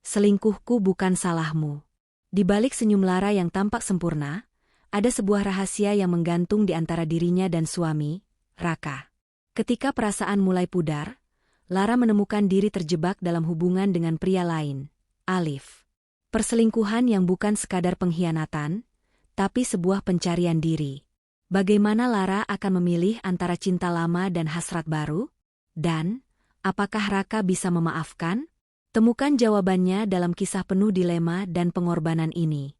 Selingkuhku bukan salahmu. Di balik senyum Lara yang tampak sempurna, ada sebuah rahasia yang menggantung di antara dirinya dan suami, Raka. Ketika perasaan mulai pudar, Lara menemukan diri terjebak dalam hubungan dengan pria lain, Alif. Perselingkuhan yang bukan sekadar pengkhianatan, tapi sebuah pencarian diri. Bagaimana Lara akan memilih antara cinta lama dan hasrat baru? Dan, apakah Raka bisa memaafkan? Temukan jawabannya dalam kisah penuh dilema dan pengorbanan ini.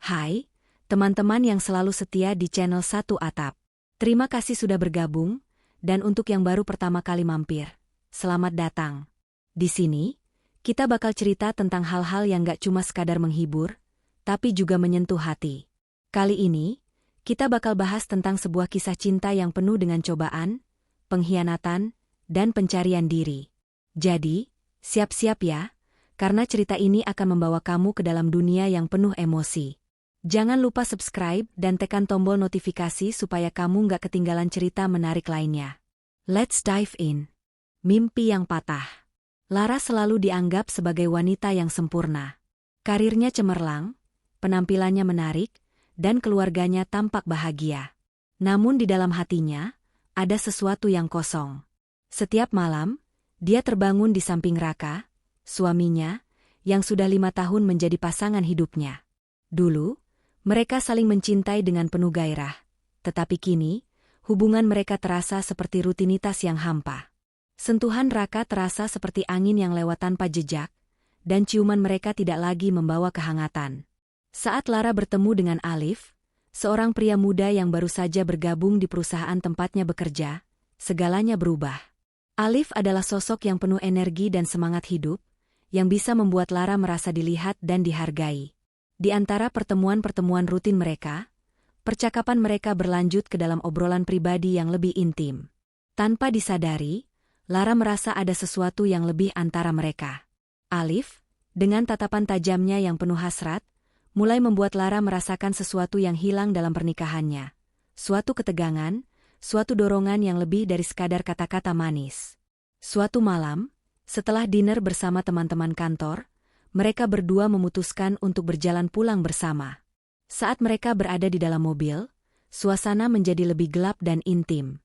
Hai, teman-teman yang selalu setia di channel Satu Atap. Terima kasih sudah bergabung, dan untuk yang baru pertama kali mampir, selamat datang. Di sini, kita bakal cerita tentang hal-hal yang gak cuma sekadar menghibur, tapi juga menyentuh hati. Kali ini, kita bakal bahas tentang sebuah kisah cinta yang penuh dengan cobaan, pengkhianatan, dan pencarian diri. Jadi, siap-siap ya, karena cerita ini akan membawa kamu ke dalam dunia yang penuh emosi. Jangan lupa subscribe dan tekan tombol notifikasi supaya kamu gak ketinggalan cerita menarik lainnya. Let's dive in. Mimpi yang patah. Lara selalu dianggap sebagai wanita yang sempurna. Karirnya cemerlang, penampilannya menarik, dan keluarganya tampak bahagia. Namun di dalam hatinya, ada sesuatu yang kosong. Setiap malam, dia terbangun di samping Raka, suaminya, yang sudah 5 tahun menjadi pasangan hidupnya. Dulu, mereka saling mencintai dengan penuh gairah, tetapi kini, hubungan mereka terasa seperti rutinitas yang hampa. Sentuhan Raka terasa seperti angin yang lewat tanpa jejak, dan ciuman mereka tidak lagi membawa kehangatan. Saat Lara bertemu dengan Alif, seorang pria muda yang baru saja bergabung di perusahaan tempatnya bekerja, segalanya berubah. Alif adalah sosok yang penuh energi dan semangat hidup, yang bisa membuat Lara merasa dilihat dan dihargai. Di antara pertemuan-pertemuan rutin mereka, percakapan mereka berlanjut ke dalam obrolan pribadi yang lebih intim. Tanpa disadari, Lara merasa ada sesuatu yang lebih antara mereka. Alif, dengan tatapan tajamnya yang penuh hasrat, mulai membuat Lara merasakan sesuatu yang hilang dalam pernikahannya. Suatu ketegangan, suatu dorongan yang lebih dari sekadar kata-kata manis. Suatu malam, setelah dinner bersama teman-teman kantor, mereka berdua memutuskan untuk berjalan pulang bersama. Saat mereka berada di dalam mobil, suasana menjadi lebih gelap dan intim.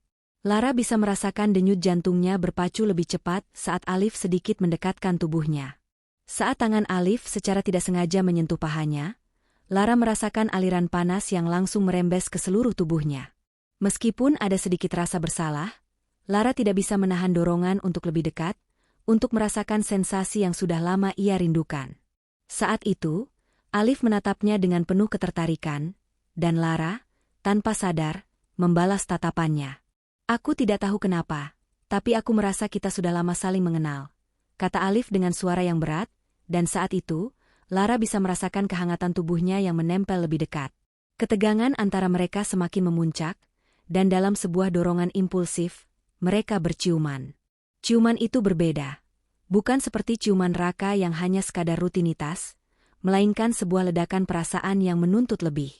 Lara bisa merasakan denyut jantungnya berpacu lebih cepat saat Alif sedikit mendekatkan tubuhnya. Saat tangan Alif secara tidak sengaja menyentuh pahanya, Lara merasakan aliran panas yang langsung merembes ke seluruh tubuhnya. Meskipun ada sedikit rasa bersalah, Lara tidak bisa menahan dorongan untuk lebih dekat, untuk merasakan sensasi yang sudah lama ia rindukan. Saat itu, Alif menatapnya dengan penuh ketertarikan, dan Lara, tanpa sadar, membalas tatapannya. "Aku tidak tahu kenapa, tapi aku merasa kita sudah lama saling mengenal," kata Alif dengan suara yang berat, dan saat itu, Lara bisa merasakan kehangatan tubuhnya yang menempel lebih dekat. Ketegangan antara mereka semakin memuncak, dan dalam sebuah dorongan impulsif, mereka berciuman. Ciuman itu berbeda. Bukan seperti ciuman Raka yang hanya sekadar rutinitas, melainkan sebuah ledakan perasaan yang menuntut lebih.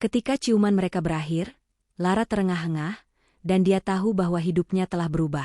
Ketika ciuman mereka berakhir, Lara terengah-engah, dan dia tahu bahwa hidupnya telah berubah.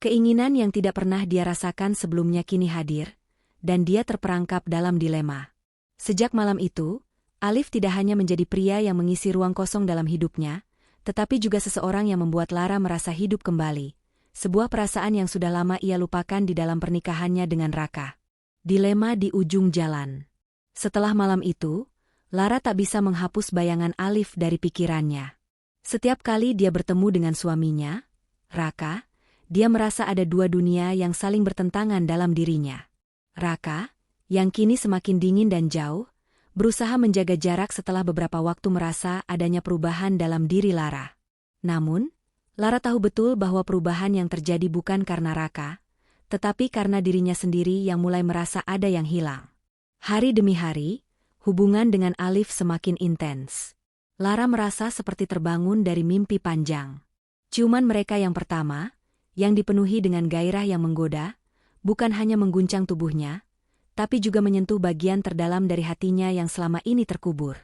Keinginan yang tidak pernah dia rasakan sebelumnya kini hadir, dan dia terperangkap dalam dilema. Sejak malam itu, Alif tidak hanya menjadi pria yang mengisi ruang kosong dalam hidupnya, tetapi juga seseorang yang membuat Lara merasa hidup kembali. Sebuah perasaan yang sudah lama ia lupakan di dalam pernikahannya dengan Raka. Dilema di ujung jalan. Setelah malam itu, Lara tak bisa menghapus bayangan Alif dari pikirannya. Setiap kali dia bertemu dengan suaminya, Raka, dia merasa ada dua dunia yang saling bertentangan dalam dirinya. Raka, yang kini semakin dingin dan jauh, berusaha menjaga jarak setelah beberapa waktu merasa adanya perubahan dalam diri Lara. Namun, Lara tahu betul bahwa perubahan yang terjadi bukan karena Raka, tetapi karena dirinya sendiri yang mulai merasa ada yang hilang. Hari demi hari, hubungan dengan Alif semakin intens. Lara merasa seperti terbangun dari mimpi panjang. Ciuman mereka yang pertama, yang dipenuhi dengan gairah yang menggoda, bukan hanya mengguncang tubuhnya, tapi juga menyentuh bagian terdalam dari hatinya yang selama ini terkubur.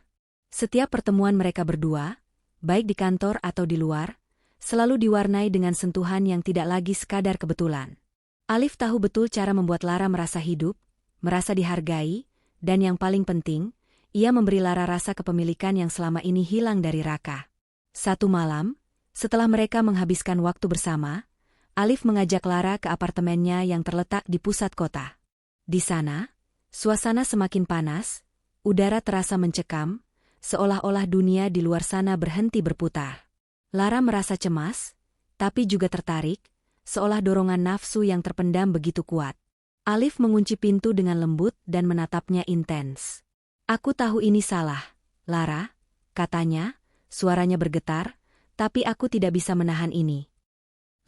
Setiap pertemuan mereka berdua, baik di kantor atau di luar, selalu diwarnai dengan sentuhan yang tidak lagi sekadar kebetulan. Alif tahu betul cara membuat Lara merasa hidup, merasa dihargai, dan yang paling penting, ia memberi Lara rasa kepemilikan yang selama ini hilang dari Raka. Satu malam, setelah mereka menghabiskan waktu bersama, Alif mengajak Lara ke apartemennya yang terletak di pusat kota. Di sana, suasana semakin panas, udara terasa mencekam, seolah-olah dunia di luar sana berhenti berputar. Lara merasa cemas, tapi juga tertarik, seolah dorongan nafsu yang terpendam begitu kuat. Alif mengunci pintu dengan lembut dan menatapnya intens. "Aku tahu ini salah, Lara," katanya, suaranya bergetar, "tapi aku tidak bisa menahan ini."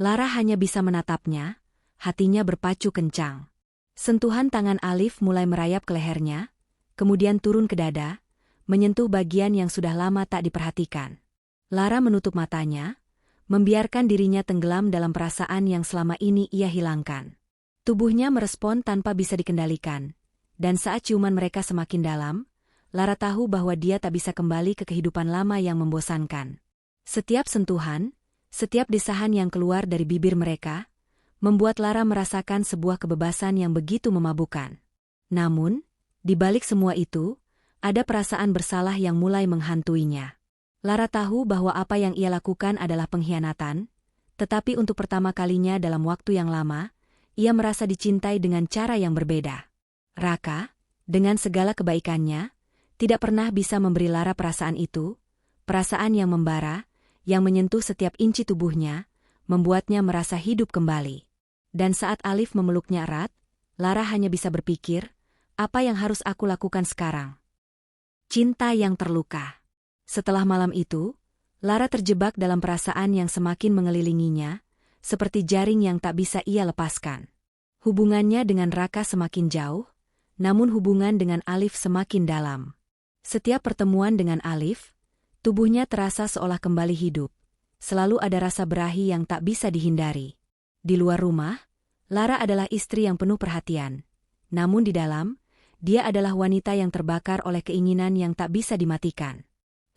Lara hanya bisa menatapnya, hatinya berpacu kencang. Sentuhan tangan Alif mulai merayap ke lehernya, kemudian turun ke dada, menyentuh bagian yang sudah lama tak diperhatikan. Lara menutup matanya, membiarkan dirinya tenggelam dalam perasaan yang selama ini ia hilangkan. Tubuhnya merespon tanpa bisa dikendalikan, dan saat ciuman mereka semakin dalam, Lara tahu bahwa dia tak bisa kembali ke kehidupan lama yang membosankan. Setiap sentuhan, setiap desahan yang keluar dari bibir mereka, membuat Lara merasakan sebuah kebebasan yang begitu memabukkan. Namun, di balik semua itu, ada perasaan bersalah yang mulai menghantuinya. Lara tahu bahwa apa yang ia lakukan adalah pengkhianatan, tetapi untuk pertama kalinya dalam waktu yang lama, ia merasa dicintai dengan cara yang berbeda. Raka, dengan segala kebaikannya, tidak pernah bisa memberi Lara perasaan itu, perasaan yang membara, yang menyentuh setiap inci tubuhnya, membuatnya merasa hidup kembali. Dan saat Alif memeluknya erat, Lara hanya bisa berpikir, apa yang harus aku lakukan sekarang? Cinta yang terluka. Setelah malam itu, Lara terjebak dalam perasaan yang semakin mengelilinginya, seperti jaring yang tak bisa ia lepaskan. Hubungannya dengan Raka semakin jauh, namun hubungan dengan Alif semakin dalam. Setiap pertemuan dengan Alif, tubuhnya terasa seolah kembali hidup. Selalu ada rasa berahi yang tak bisa dihindari. Di luar rumah, Lara adalah istri yang penuh perhatian. Namun di dalam, dia adalah wanita yang terbakar oleh keinginan yang tak bisa dimatikan.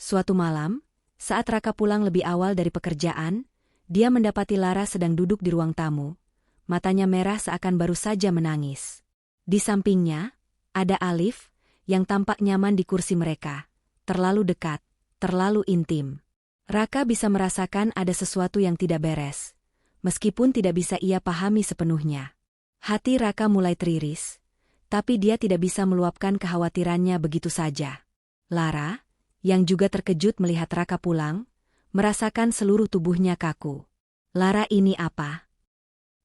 Suatu malam, saat Raka pulang lebih awal dari pekerjaan, dia mendapati Lara sedang duduk di ruang tamu. Matanya merah seakan baru saja menangis. Di sampingnya, ada Alif, yang tampak nyaman di kursi mereka. Terlalu dekat, terlalu intim. Raka bisa merasakan ada sesuatu yang tidak beres, meskipun tidak bisa ia pahami sepenuhnya. Hati Raka mulai teriris, tapi dia tidak bisa meluapkan kekhawatirannya begitu saja. Lara, yang juga terkejut melihat Raka pulang, merasakan seluruh tubuhnya kaku. "Lara, ini apa?"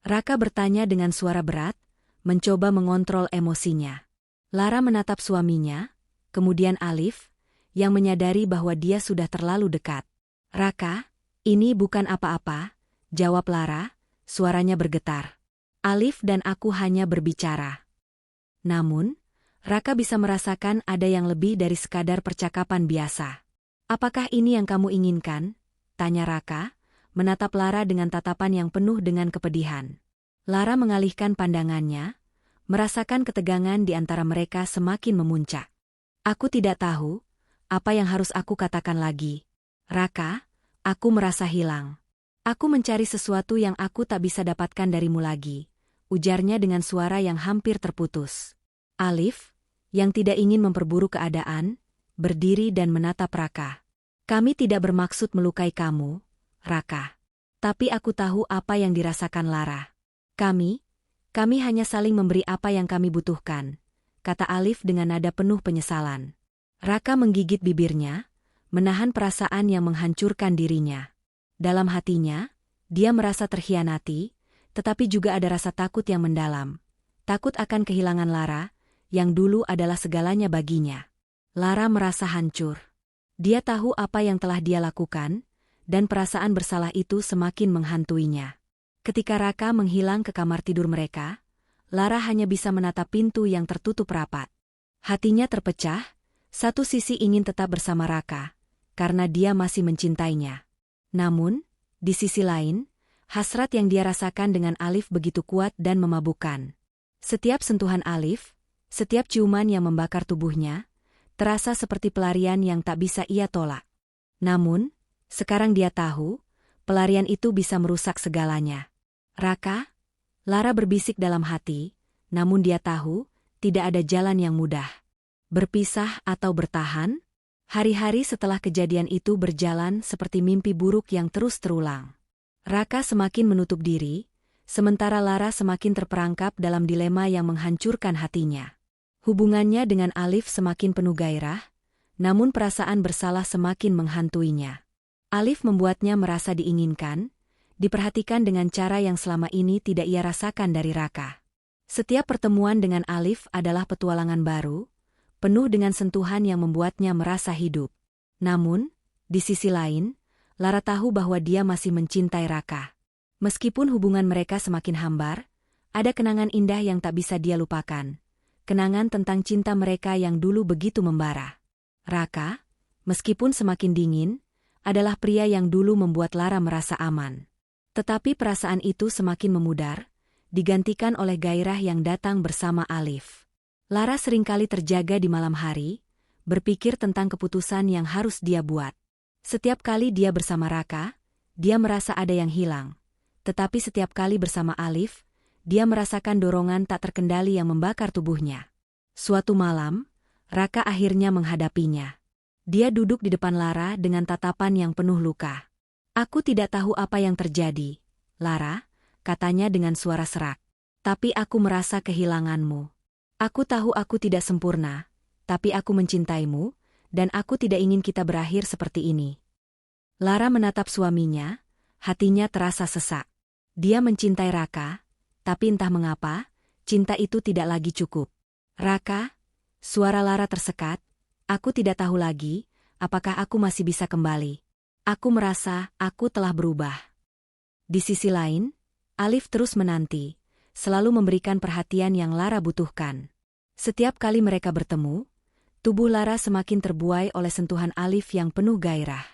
Raka bertanya dengan suara berat, mencoba mengontrol emosinya. Lara menatap suaminya, kemudian Alif, yang menyadari bahwa dia sudah terlalu dekat. "Raka, ini bukan apa-apa," jawab Lara, suaranya bergetar. "Alif dan aku hanya berbicara." Namun, Raka bisa merasakan ada yang lebih dari sekadar percakapan biasa. "Apakah ini yang kamu inginkan?" tanya Raka, menatap Lara dengan tatapan yang penuh dengan kepedihan. Lara mengalihkan pandangannya, merasakan ketegangan di antara mereka semakin memuncak. "Aku tidak tahu, apa yang harus aku katakan lagi. Raka, aku merasa hilang. Aku mencari sesuatu yang aku tak bisa dapatkan darimu lagi," ujarnya dengan suara yang hampir terputus. Alif, yang tidak ingin memperburuk keadaan, berdiri dan menatap Raka. "Kami tidak bermaksud melukai kamu, Raka. Tapi aku tahu apa yang dirasakan Lara. Kami hanya saling memberi apa yang kami butuhkan," kata Alif dengan nada penuh penyesalan. Raka menggigit bibirnya, menahan perasaan yang menghancurkan dirinya. Dalam hatinya, dia merasa terhianati, tetapi juga ada rasa takut yang mendalam. Takut akan kehilangan Lara, yang dulu adalah segalanya baginya. Lara merasa hancur. Dia tahu apa yang telah dia lakukan, dan perasaan bersalah itu semakin menghantuinya. Ketika Raka menghilang ke kamar tidur mereka, Lara hanya bisa menatap pintu yang tertutup rapat. Hatinya terpecah, satu sisi ingin tetap bersama Raka, karena dia masih mencintainya. Namun, di sisi lain, hasrat yang dia rasakan dengan Alif begitu kuat dan memabukkan. Setiap sentuhan Alif, Setiap ciuman yang membakar tubuhnya, terasa seperti pelarian yang tak bisa ia tolak. Namun, sekarang dia tahu, pelarian itu bisa merusak segalanya. Raka? Lara berbisik dalam hati, namun dia tahu, tidak ada jalan yang mudah. Berpisah atau bertahan? Hari-hari setelah kejadian itu berjalan seperti mimpi buruk yang terus terulang. Raka semakin menutup diri, sementara Lara semakin terperangkap dalam dilema yang menghancurkan hatinya. Hubungannya dengan Alif semakin penuh gairah, namun perasaan bersalah semakin menghantuinya. Alif membuatnya merasa diinginkan, diperhatikan dengan cara yang selama ini tidak ia rasakan dari Raka. Setiap pertemuan dengan Alif adalah petualangan baru, penuh dengan sentuhan yang membuatnya merasa hidup. Namun, di sisi lain, Lara tahu bahwa dia masih mencintai Raka. Meskipun hubungan mereka semakin hambar, ada kenangan indah yang tak bisa dia lupakan. Kenangan tentang cinta mereka yang dulu begitu membara. Raka, meskipun semakin dingin, adalah pria yang dulu membuat Lara merasa aman. Tetapi perasaan itu semakin memudar, digantikan oleh gairah yang datang bersama Alif. Lara seringkali terjaga di malam hari, berpikir tentang keputusan yang harus dia buat. Setiap kali dia bersama Raka, dia merasa ada yang hilang. Tetapi setiap kali bersama Alif, dia merasakan dorongan tak terkendali yang membakar tubuhnya. Suatu malam, Raka akhirnya menghadapinya. Dia duduk di depan Lara dengan tatapan yang penuh luka. "Aku tidak tahu apa yang terjadi, Lara," katanya dengan suara serak. "Tapi aku merasa kehilanganmu. Aku tahu aku tidak sempurna, tapi aku mencintaimu, dan aku tidak ingin kita berakhir seperti ini." Lara menatap suaminya, hatinya terasa sesak. Dia mencintai Raka, tapi entah mengapa, cinta itu tidak lagi cukup. "Raka," suara Lara tersekat, "aku tidak tahu lagi, apakah aku masih bisa kembali. Aku merasa aku telah berubah." Di sisi lain, Alif terus menanti, selalu memberikan perhatian yang Lara butuhkan. Setiap kali mereka bertemu, tubuh Lara semakin terbuai oleh sentuhan Alif yang penuh gairah.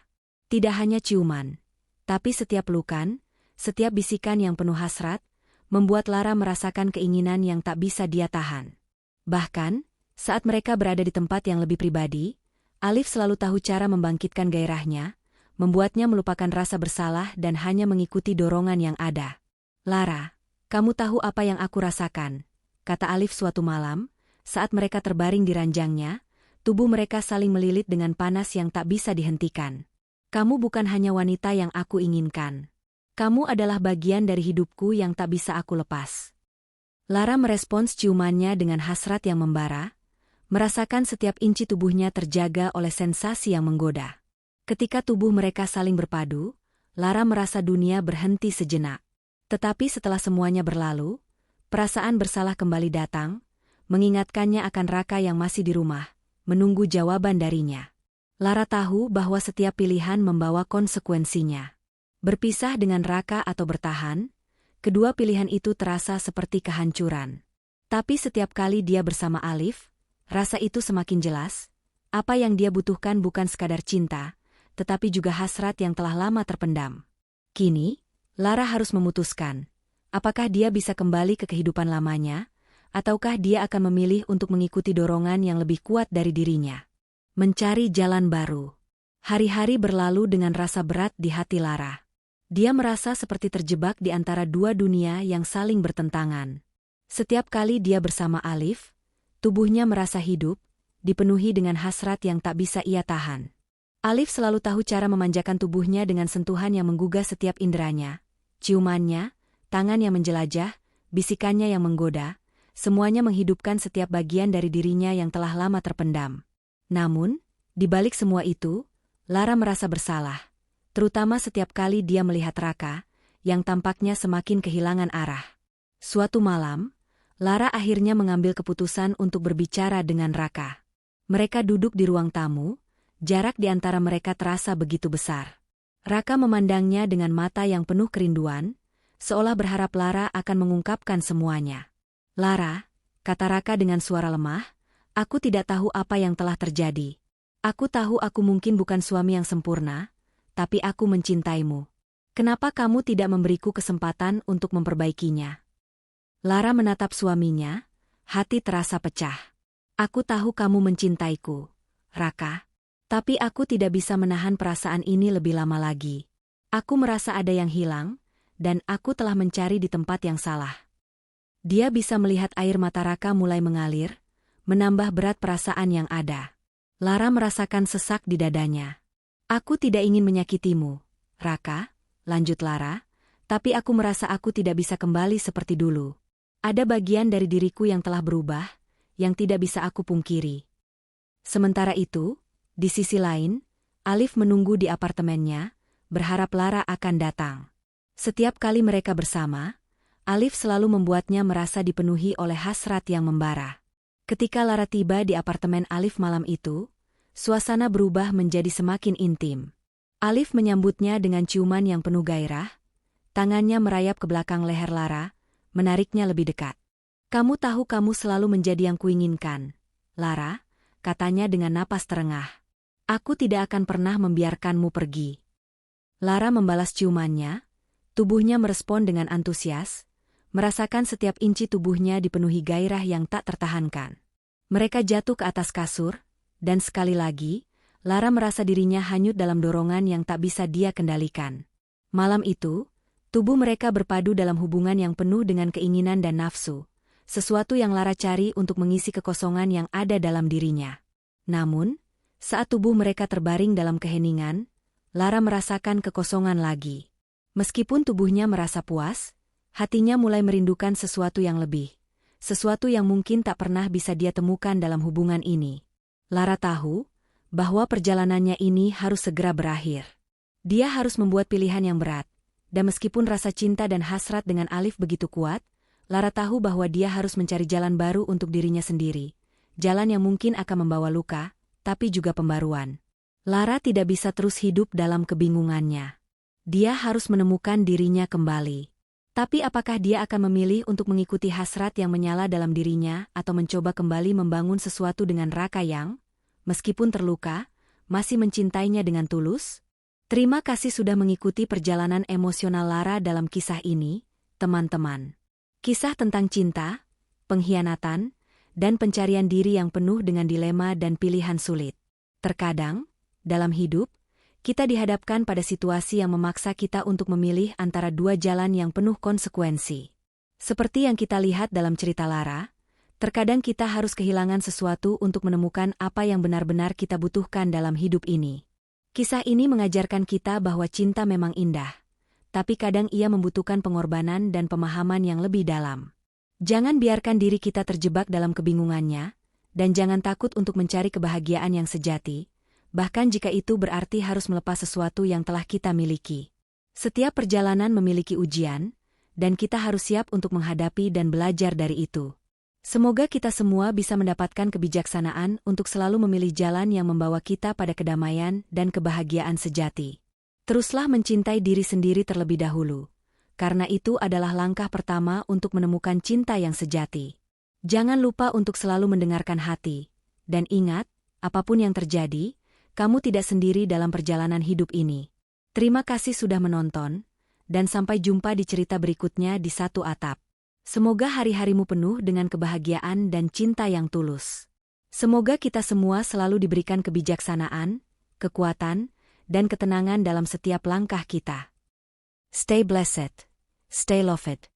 Tidak hanya ciuman, tapi setiap pelukan, setiap bisikan yang penuh hasrat, membuat Lara merasakan keinginan yang tak bisa dia tahan. Bahkan, saat mereka berada di tempat yang lebih pribadi, Alif selalu tahu cara membangkitkan gairahnya, membuatnya melupakan rasa bersalah dan hanya mengikuti dorongan yang ada. "Lara, kamu tahu apa yang aku rasakan," kata Alif suatu malam, saat mereka terbaring di ranjangnya, tubuh mereka saling melilit dengan panas yang tak bisa dihentikan. "Kamu bukan hanya wanita yang aku inginkan. Kamu adalah bagian dari hidupku yang tak bisa aku lepas." Lara merespons ciumannya dengan hasrat yang membara, merasakan setiap inci tubuhnya terjaga oleh sensasi yang menggoda. Ketika tubuh mereka saling berpadu, Lara merasa dunia berhenti sejenak. Tetapi setelah semuanya berlalu, perasaan bersalah kembali datang, mengingatkannya akan Raka yang masih di rumah, menunggu jawaban darinya. Lara tahu bahwa setiap pilihan membawa konsekuensinya. Berpisah dengan Raka atau bertahan, kedua pilihan itu terasa seperti kehancuran. Tapi setiap kali dia bersama Alif, rasa itu semakin jelas. Apa yang dia butuhkan bukan sekadar cinta, tetapi juga hasrat yang telah lama terpendam. Kini, Lara harus memutuskan, apakah dia bisa kembali ke kehidupan lamanya, ataukah dia akan memilih untuk mengikuti dorongan yang lebih kuat dari dirinya. Mencari jalan baru. Hari-hari berlalu dengan rasa berat di hati Lara. Dia merasa seperti terjebak di antara dua dunia yang saling bertentangan. Setiap kali dia bersama Alif, tubuhnya merasa hidup, dipenuhi dengan hasrat yang tak bisa ia tahan. Alif selalu tahu cara memanjakan tubuhnya dengan sentuhan yang menggugah setiap inderanya. Ciumannya, tangan yang menjelajah, bisikannya yang menggoda, semuanya menghidupkan setiap bagian dari dirinya yang telah lama terpendam. Namun, di balik semua itu, Lara merasa bersalah. Terutama setiap kali dia melihat Raka, yang tampaknya semakin kehilangan arah. Suatu malam, Lara akhirnya mengambil keputusan untuk berbicara dengan Raka. Mereka duduk di ruang tamu, jarak di antara mereka terasa begitu besar. Raka memandangnya dengan mata yang penuh kerinduan, seolah berharap Lara akan mengungkapkan semuanya. "Lara," kata Raka dengan suara lemah, "aku tidak tahu apa yang telah terjadi. Aku tahu aku mungkin bukan suami yang sempurna, tapi aku mencintaimu. Kenapa kamu tidak memberiku kesempatan untuk memperbaikinya?" Lara menatap suaminya, hati terasa pecah. Aku tahu kamu mencintaiku, Raka. Tapi aku tidak bisa menahan perasaan ini lebih lama lagi. Aku merasa ada yang hilang, dan aku telah mencari di tempat yang salah. Dia bisa melihat air mata Raka mulai mengalir, menambah berat perasaan yang ada. Lara merasakan sesak di dadanya. Aku tidak ingin menyakitimu, Raka, lanjut Lara, tapi aku merasa aku tidak bisa kembali seperti dulu. Ada bagian dari diriku yang telah berubah, yang tidak bisa aku pungkiri. Sementara itu, di sisi lain, Alif menunggu di apartemennya, berharap Lara akan datang. Setiap kali mereka bersama, Alif selalu membuatnya merasa dipenuhi oleh hasrat yang membara. Ketika Lara tiba di apartemen Alif malam itu, suasana berubah menjadi semakin intim. Alif menyambutnya dengan ciuman yang penuh gairah, tangannya merayap ke belakang leher Lara, menariknya lebih dekat. Kamu tahu kamu selalu menjadi yang kuinginkan, Lara, katanya dengan napas terengah. Aku tidak akan pernah membiarkanmu pergi. Lara membalas ciumannya, tubuhnya merespon dengan antusias, merasakan setiap inci tubuhnya dipenuhi gairah yang tak tertahankan. Mereka jatuh ke atas kasur, dan sekali lagi, Lara merasa dirinya hanyut dalam dorongan yang tak bisa dia kendalikan. Malam itu, tubuh mereka berpadu dalam hubungan yang penuh dengan keinginan dan nafsu, sesuatu yang Lara cari untuk mengisi kekosongan yang ada dalam dirinya. Namun, saat tubuh mereka terbaring dalam keheningan, Lara merasakan kekosongan lagi. Meskipun tubuhnya merasa puas, hatinya mulai merindukan sesuatu yang lebih, sesuatu yang mungkin tak pernah bisa dia temukan dalam hubungan ini. Lara tahu bahwa perjalanannya ini harus segera berakhir. Dia harus membuat pilihan yang berat, dan meskipun rasa cinta dan hasrat dengan Alif begitu kuat, Lara tahu bahwa dia harus mencari jalan baru untuk dirinya sendiri, jalan yang mungkin akan membawa luka, tapi juga pembaruan. Lara tidak bisa terus hidup dalam kebingungannya. Dia harus menemukan dirinya kembali. Tapi apakah dia akan memilih untuk mengikuti hasrat yang menyala dalam dirinya atau mencoba kembali membangun sesuatu dengan Raka yang, meskipun terluka, masih mencintainya dengan tulus? Terima kasih sudah mengikuti perjalanan emosional Lara dalam kisah ini, teman-teman. Kisah tentang cinta, pengkhianatan, dan pencarian diri yang penuh dengan dilema dan pilihan sulit. Terkadang, dalam hidup, kita dihadapkan pada situasi yang memaksa kita untuk memilih antara dua jalan yang penuh konsekuensi. Seperti yang kita lihat dalam cerita Lara, terkadang kita harus kehilangan sesuatu untuk menemukan apa yang benar-benar kita butuhkan dalam hidup ini. Kisah ini mengajarkan kita bahwa cinta memang indah, tapi kadang ia membutuhkan pengorbanan dan pemahaman yang lebih dalam. Jangan biarkan diri kita terjebak dalam kebingungannya, dan jangan takut untuk mencari kebahagiaan yang sejati, bahkan jika itu berarti harus melepas sesuatu yang telah kita miliki. Setiap perjalanan memiliki ujian, dan kita harus siap untuk menghadapi dan belajar dari itu. Semoga kita semua bisa mendapatkan kebijaksanaan untuk selalu memilih jalan yang membawa kita pada kedamaian dan kebahagiaan sejati. Teruslah mencintai diri sendiri terlebih dahulu, karena itu adalah langkah pertama untuk menemukan cinta yang sejati. Jangan lupa untuk selalu mendengarkan hati, dan ingat, apapun yang terjadi, kamu tidak sendiri dalam perjalanan hidup ini. Terima kasih sudah menonton, dan sampai jumpa di cerita berikutnya di Satu Atap. Semoga hari-harimu penuh dengan kebahagiaan dan cinta yang tulus. Semoga kita semua selalu diberikan kebijaksanaan, kekuatan, dan ketenangan dalam setiap langkah kita. Stay blessed. Stay loved.